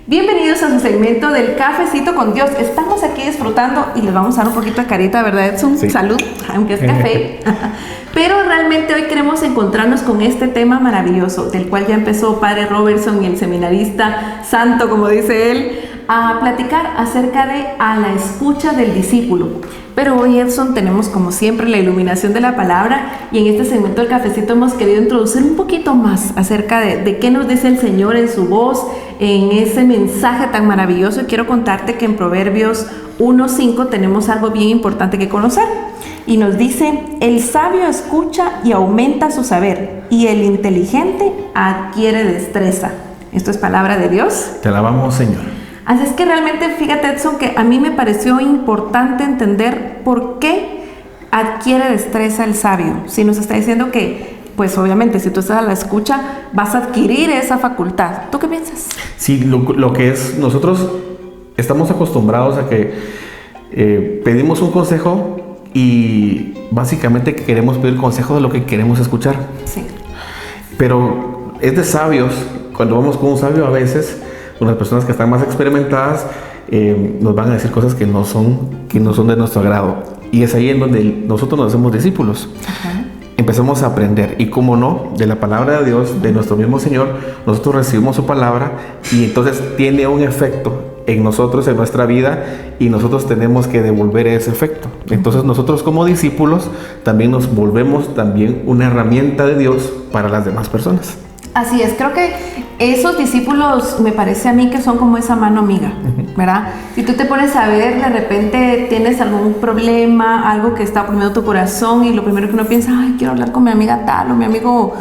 Bienvenidos a su segmento del Cafecito con Dios. Estamos aquí disfrutando y les vamos a dar un poquito de carita, ¿verdad, Edson? Sí. Salud, aunque es café. Pero realmente hoy queremos encontrarnos con este tema maravilloso, del cual ya empezó Padre Robertson y el seminarista santo, como dice él, a platicar acerca de a la escucha del discípulo. Pero hoy, Edson, tenemos como siempre la iluminación de la palabra y en este segmento del Cafecito hemos querido introducir un poquito más acerca de qué nos dice el Señor en su voz, en ese mensaje tan maravilloso. Y quiero contarte que en Proverbios 1:5 tenemos algo bien importante que conocer. Y nos dice, el sabio escucha y aumenta su saber, y el inteligente adquiere destreza. Esto es palabra de Dios. Te alabamos, Señor. Así es que realmente, fíjate, Edson, que a mí me pareció importante entender por qué adquiere destreza el sabio. Si nos está diciendo que, pues obviamente, si tú estás a la escucha, vas a adquirir esa facultad. ¿Tú qué piensas? Sí, lo que es, nosotros estamos acostumbrados a que pedimos un consejo y básicamente queremos pedir consejo de lo que queremos escuchar. Sí. Pero es de sabios, cuando vamos con un sabio a veces, unas personas que están más experimentadas nos van a decir cosas que no son de nuestro agrado. Y es ahí en donde nosotros nos hacemos discípulos. Ajá. Empezamos a aprender, y cómo no, de la palabra de Dios, de nuestro mismo Señor, nosotros recibimos su palabra y entonces tiene un efecto en nosotros, en nuestra vida, y nosotros tenemos que devolver ese efecto. Entonces nosotros como discípulos también nos volvemos también una herramienta de Dios para las demás personas. Así es, creo que esos discípulos me parece a mí que son como esa mano amiga, ¿verdad? Si tú te pones a ver, de repente tienes algún problema, algo que está oprimiendo tu corazón y lo primero que uno piensa, ay, quiero hablar con mi amiga tal o mi amigo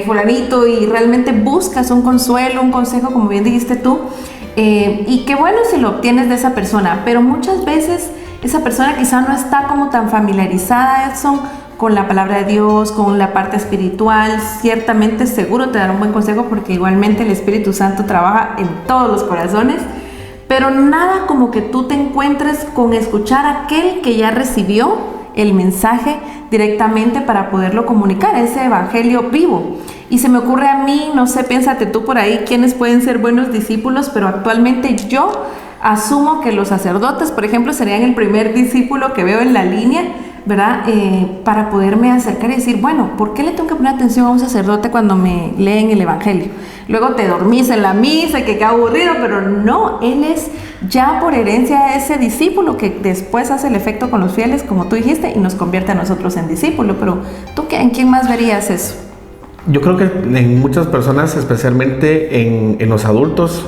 fulanito, y realmente buscas un consuelo, un consejo, como bien dijiste tú, y qué bueno si lo obtienes de esa persona, pero muchas veces esa persona quizá no está como tan familiarizada, Edson, con la palabra de Dios, con la parte espiritual. Ciertamente seguro te dará un buen consejo porque igualmente el Espíritu Santo trabaja en todos los corazones, pero nada como que tú te encuentres con escuchar a aquel que ya recibió el mensaje directamente para poderlo comunicar, ese evangelio vivo. Y se me ocurre a mí, no sé, piénsate tú por ahí, quiénes pueden ser buenos discípulos, pero actualmente yo asumo que los sacerdotes, por ejemplo, serían el primer discípulo que veo en la línea, ¿verdad? Para poderme acercar y decir, bueno, ¿por qué le tengo que poner atención a un sacerdote cuando me leen el evangelio? Luego te dormís en la misa, que qué aburrido, pero no, él es ya por herencia ese discípulo que después hace el efecto con los fieles, como tú dijiste, y nos convierte a nosotros en discípulo. Pero ¿tú en quién más verías eso? Yo creo que en muchas personas, especialmente en los adultos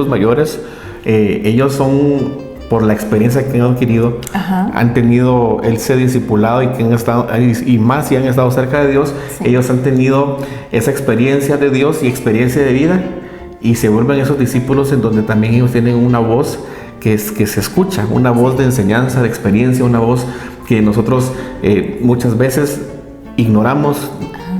mayores, ellos son, por la experiencia que han adquirido, ajá, han tenido ese discipulado y que han estado, y más si han estado cerca de Dios, sí, ellos han tenido esa experiencia de Dios y experiencia de vida, y se vuelven esos discípulos en donde también ellos tienen una voz que se escucha, una voz de enseñanza, de experiencia, una voz que nosotros muchas veces ignoramos.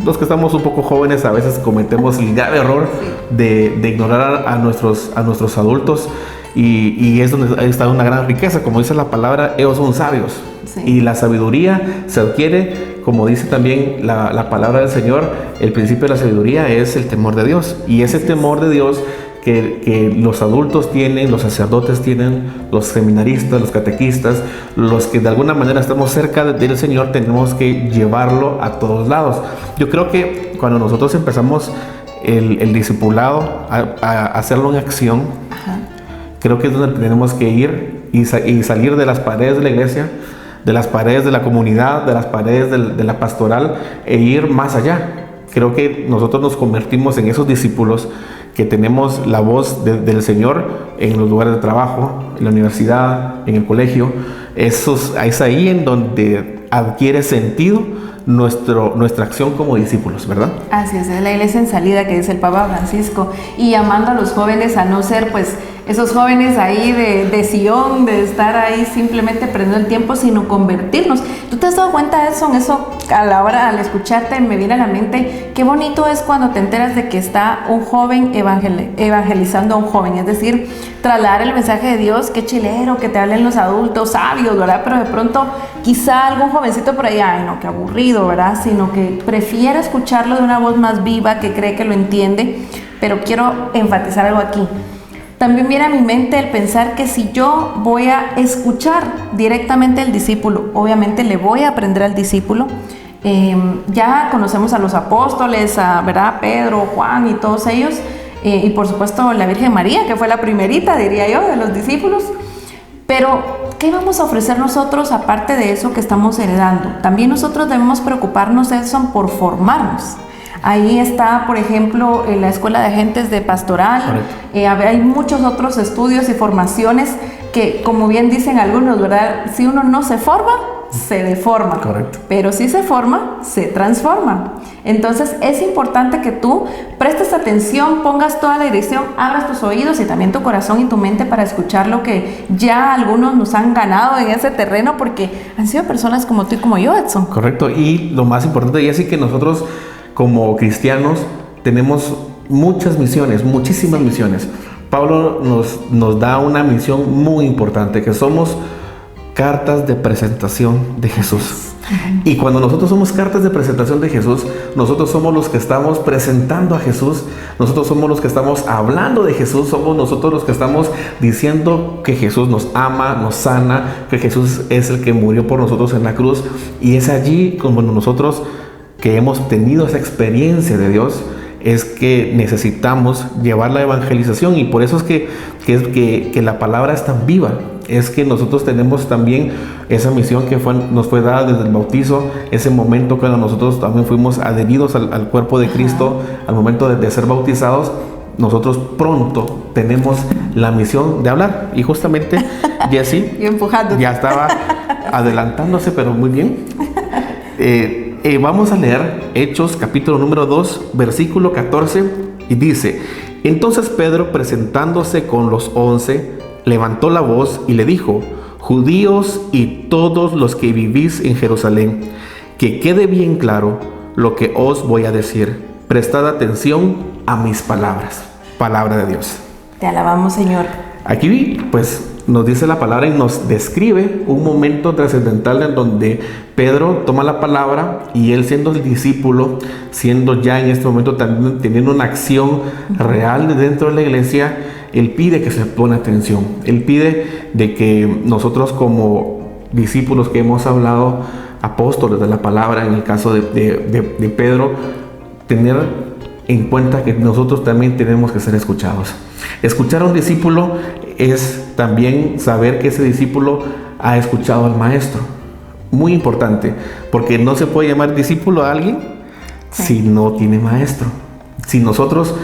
Los que estamos un poco jóvenes a veces cometemos el grave error de ignorar a nuestros adultos, y es donde está una gran riqueza. Como dice la palabra, ellos son sabios, sí, y la sabiduría se adquiere, como dice también la palabra del Señor, el principio de la sabiduría es el temor de Dios, y ese temor de Dios que los adultos tienen, los sacerdotes tienen, los seminaristas, los catequistas, los que de alguna manera estamos cerca del Señor, tenemos que llevarlo a todos lados. Yo creo que cuando nosotros empezamos el discipulado a hacerlo en acción, ajá, creo que es donde tenemos que ir y salir de las paredes de la iglesia, de las paredes de la comunidad, de las paredes de la pastoral, e ir más allá. Creo que nosotros nos convertimos en esos discípulos que tenemos la voz del Señor en los lugares de trabajo, en la universidad, en el colegio. Es ahí en donde adquiere sentido nuestra acción como discípulos, ¿verdad? Así es la iglesia en salida que dice el Papa Francisco, y llamando a los jóvenes a no ser pues esos jóvenes ahí de Sion, de estar ahí simplemente perdiendo el tiempo, sino convertirnos. ¿Tú te has dado cuenta de eso? Eso a la hora, al escucharte, me viene a la mente, qué bonito es cuando te enteras de que está un joven evangelizando a un joven, es decir, trasladar el mensaje de Dios. Qué chilero que te hablen los adultos sabios, ¿verdad? Pero de pronto quizá algún jovencito por ahí, ay no, qué aburrido, ¿verdad? Sino que prefiere escucharlo de una voz más viva, que cree que lo entiende. Pero quiero enfatizar algo aquí. también viene a mi mente el pensar que si yo voy a escuchar directamente al discípulo, obviamente le voy a aprender al discípulo. Ya conocemos a los apóstoles, ¿verdad? Pedro, Juan y todos ellos, y por supuesto la Virgen María, que fue la primerita, diría yo, de los discípulos. Pero, ¿qué vamos a ofrecer nosotros aparte de eso que estamos heredando? También nosotros debemos preocuparnos por formarnos. Ahí está, por ejemplo, la Escuela de Agentes de Pastoral. Hay muchos otros estudios y formaciones que, como bien dicen algunos, ¿verdad? Si uno no se forma, se deforma. Correcto. Pero si se forma, se transforma. Entonces es importante que tú prestes atención, pongas toda la dirección, abras tus oídos y también tu corazón y tu mente para escuchar lo que ya algunos nos han ganado en ese terreno, porque han sido personas como tú y como yo, Edson. Correcto. Y lo más importante, Jessy, que nosotros como cristianos tenemos muchas misiones, muchísimas misiones. Pablo nos da una misión muy importante, que somos cartas de presentación de Jesús. Y cuando nosotros somos cartas de presentación de Jesús, nosotros somos los que estamos presentando a Jesús, nosotros somos los que estamos hablando de Jesús, somos nosotros los que estamos diciendo que Jesús nos ama, nos sana, que Jesús es el que murió por nosotros en la cruz. Y es allí como nosotros que hemos tenido esa experiencia de Dios, es que necesitamos llevar la evangelización. Y por eso es que la palabra es tan viva. Es que nosotros tenemos también esa misión que nos fue dada desde el bautizo, ese momento cuando nosotros también fuimos adheridos al cuerpo de Cristo, al momento de ser bautizados. Nosotros pronto tenemos la misión de hablar. Y justamente Jessy ya estaba adelantándose, pero muy bien. Vamos a leer Hechos capítulo número 2, versículo 14, y dice: entonces Pedro, presentándose con los 11, levantó la voz y le dijo: judíos y todos los que vivís en Jerusalén, que quede bien claro lo que os voy a decir. Prestad atención a mis palabras. Palabra de Dios. Te alabamos, Señor. Aquí pues nos dice la palabra y nos describe un momento trascendental en donde Pedro toma la palabra, y él, siendo el discípulo, siendo ya en este momento también teniendo una acción real dentro de la iglesia, él pide que se pone atención. Él pide de que nosotros, como discípulos que hemos hablado, apóstoles de la palabra, en el caso de Pedro, tener en cuenta que nosotros también tenemos que ser escuchados. Escuchar a un discípulo es también saber que ese discípulo ha escuchado al maestro. Muy importante, porque no se puede llamar discípulo a alguien si no tiene maestro. Si nosotros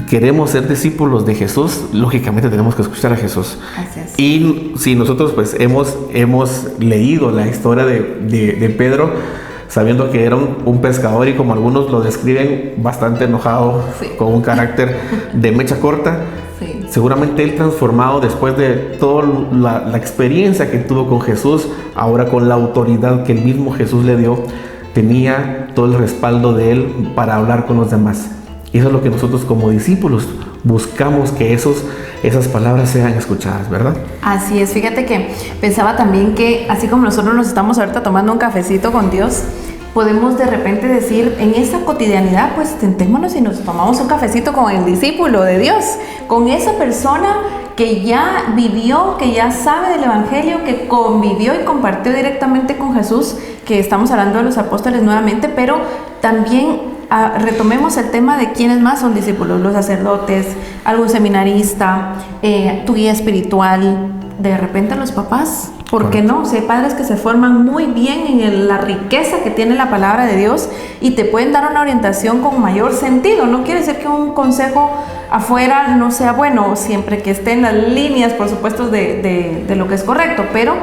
queremos ser discípulos de Jesús, lógicamente tenemos que escuchar a Jesús. Y si nosotros pues hemos leído la historia de Pedro, sabiendo que era un pescador, y como algunos lo describen, bastante enojado, con un carácter de mecha corta, seguramente él, transformado después de toda la experiencia que tuvo con Jesús, ahora con la autoridad que el mismo Jesús le dio, tenía todo el respaldo de él para hablar con los demás. Y eso es lo que nosotros como discípulos buscamos, que esas palabras sean escuchadas, ¿verdad? Así es. Fíjate que pensaba también que así como nosotros nos estamos ahorita tomando un cafecito con Dios, podemos de repente decir en esa cotidianidad, pues tentémonos y nos tomamos un cafecito con el discípulo de Dios, con esa persona que ya vivió, que ya sabe del evangelio, que convivió y compartió directamente con Jesús, que estamos hablando de los apóstoles nuevamente, pero también retomemos el tema de quiénes más son discípulos: los sacerdotes, algún seminarista, tu guía espiritual, de repente los papás. ¿Por qué no? O sea, hay padres que se forman muy bien en la riqueza que tiene la palabra de Dios y te pueden dar una orientación con mayor sentido. No quiere decir que un consejo afuera no sea bueno, siempre que esté en las líneas, por supuesto, de lo que es correcto, pero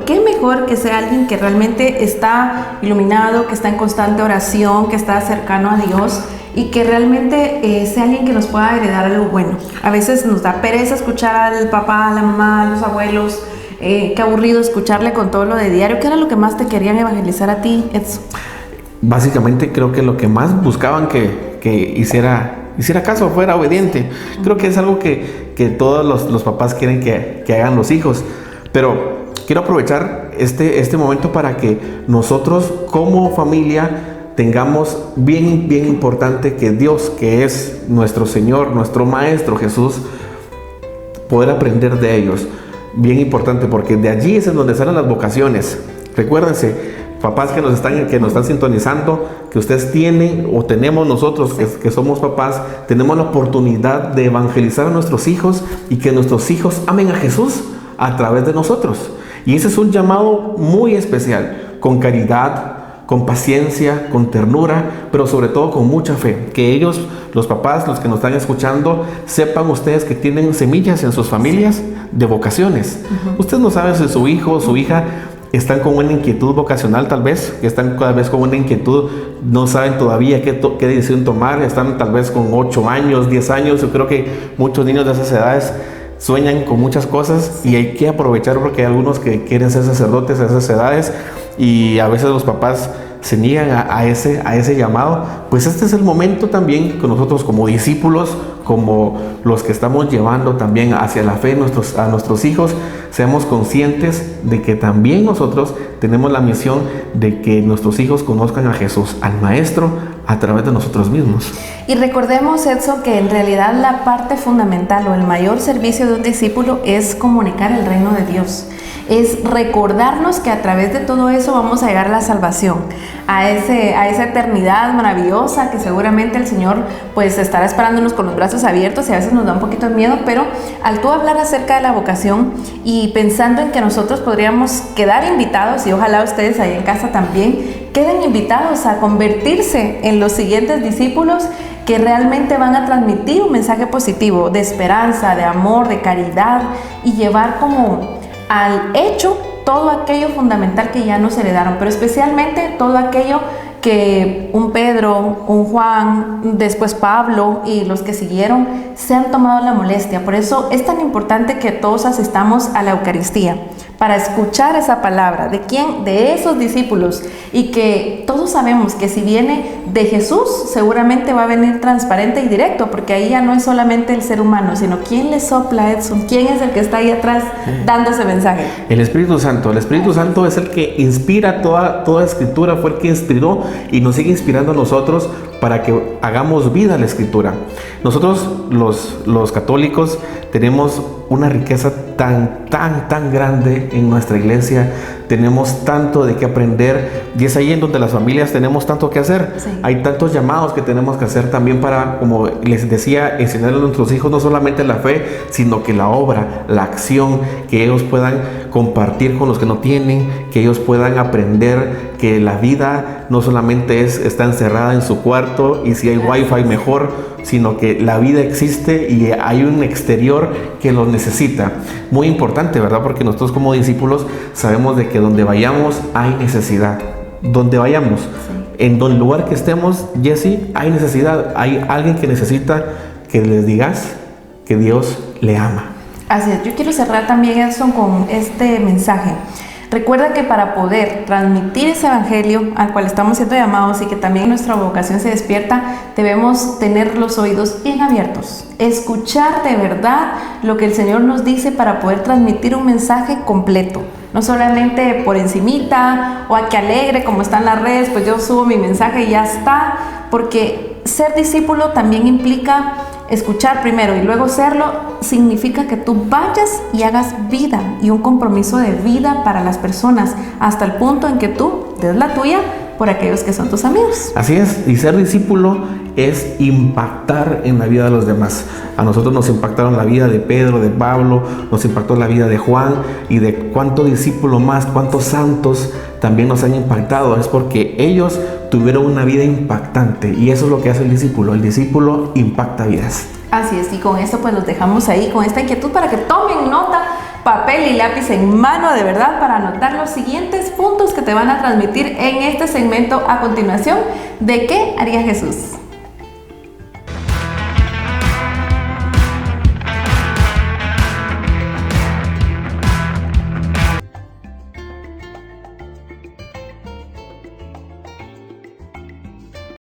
qué mejor que sea alguien que realmente está iluminado, que está en constante oración, que está cercano a Dios y que realmente sea alguien que nos pueda heredar algo bueno. A veces nos da pereza escuchar al papá, a la mamá, a los abuelos. Qué aburrido escucharle con todo lo de diario. ¿Qué era lo que más te querían evangelizar a ti, Edson? Básicamente creo que lo que más buscaban que hiciera caso, fuera obediente. Creo que es algo que todos los papás quieren que hagan los hijos. Pero quiero aprovechar este momento para que nosotros como familia tengamos bien importante que Dios, que es nuestro Señor, nuestro Maestro Jesús, poder aprender de ellos. Bien importante, porque de allí es en donde salen las vocaciones. Recuérdense, papás que nos están sintonizando, que ustedes tienen o tenemos nosotros, que somos papás, tenemos la oportunidad de evangelizar a nuestros hijos y que nuestros hijos amen a Jesús a través de nosotros. Y ese es un llamado muy especial, con caridad, con paciencia, con ternura, pero sobre todo con mucha fe. Que ellos, los papás, los que nos están escuchando, sepan ustedes que tienen semillas en sus familias de vocaciones. Ustedes no saben si su hijo o su hija están con una inquietud vocacional, tal vez, que están cada vez con una inquietud, no saben todavía qué decisión tomar, están tal vez con 8 años, 10 años. Yo creo que muchos niños de esas edades sueñan con muchas cosas y hay que aprovechar, porque hay algunos que quieren ser sacerdotes a esas edades y a veces los papás se niegan a ese llamado. Pues este es el momento también que nosotros como discípulos, como los que estamos llevando también hacia la fe a nuestros hijos, seamos conscientes de que también nosotros tenemos la misión de que nuestros hijos conozcan a Jesús, al Maestro, a través de nosotros mismos. Y recordemos, Edson, que en realidad la parte fundamental o el mayor servicio de un discípulo es comunicar el reino de Dios. Es recordarnos que a través de todo eso vamos a llegar a la salvación, a esa eternidad maravillosa que seguramente el Señor pues estará esperándonos con los brazos abiertos, y a veces nos da un poquito de miedo, pero al tú hablar acerca de la vocación y pensando en que nosotros podríamos quedar invitados, y ojalá ustedes ahí en casa también queden invitados a convertirse en los siguientes discípulos que realmente van a transmitir un mensaje positivo de esperanza, de amor, de caridad, y llevar como al hecho todo aquello fundamental que ya nos heredaron, pero especialmente todo aquello que un Pedro, un Juan, después Pablo y los que siguieron se han tomado la molestia. Por eso es tan importante que todos asistamos a la Eucaristía, para escuchar esa palabra. ¿De quién? De esos discípulos. Y que todos sabemos que si viene de Jesús, seguramente va a venir transparente y directo, porque ahí ya no es solamente el ser humano, sino quién le sopla, Edson, quién es el que está ahí atrás dando ese mensaje. El Espíritu Santo. El Espíritu Santo es el que inspira toda Escritura, fue el que inspiró y nos sigue inspirando a nosotros para que hagamos vida a la Escritura. Nosotros los católicos tenemos una riqueza tan grande en nuestra iglesia, tenemos tanto de qué aprender, y es ahí en donde las familias tenemos tanto que hacer. Sí. Hay tantos llamados que tenemos que hacer también para, como les decía, enseñarle a nuestros hijos no solamente la fe, sino que la obra, la acción, que ellos puedan compartir con los que no tienen, que ellos puedan aprender que la vida no solamente está encerrada en su cuarto y si hay wifi mejor, sino que la vida existe y hay un exterior que lo necesita. Muy importante, ¿verdad? Porque nosotros como discípulos sabemos de que donde vayamos hay necesidad. Donde vayamos, en el lugar que estemos, Jessy, hay necesidad. Hay alguien que necesita que les digas que Dios le ama. Así es. Yo quiero cerrar también, Edson, con este mensaje. Recuerda que para poder transmitir ese evangelio al cual estamos siendo llamados y que también nuestra vocación se despierta, debemos tener los oídos bien abiertos, escuchar de verdad lo que el Señor nos dice para poder transmitir un mensaje completo. No solamente por encimita o a que alegre como están las redes, pues yo subo mi mensaje y ya está, porque ser discípulo también implica escuchar primero y luego serlo, significa que tú vayas y hagas vida y un compromiso de vida para las personas hasta el punto en que tú des la tuya por aquellos que son tus amigos. Así es, y ser discípulo es impactar en la vida de los demás. A nosotros nos impactaron la vida de Pedro, de Pablo, nos impactó la vida de Juan, y de cuántos discípulos más, cuántos santos también nos han impactado. Es porque ellos tuvieron una vida impactante, y eso es lo que hace el discípulo impacta vidas. Así es, y con esto pues los dejamos ahí con esta inquietud para que tomen nota, papel y lápiz en mano de verdad, para anotar los siguientes puntos que te van a transmitir en este segmento a continuación de ¿qué haría Jesús?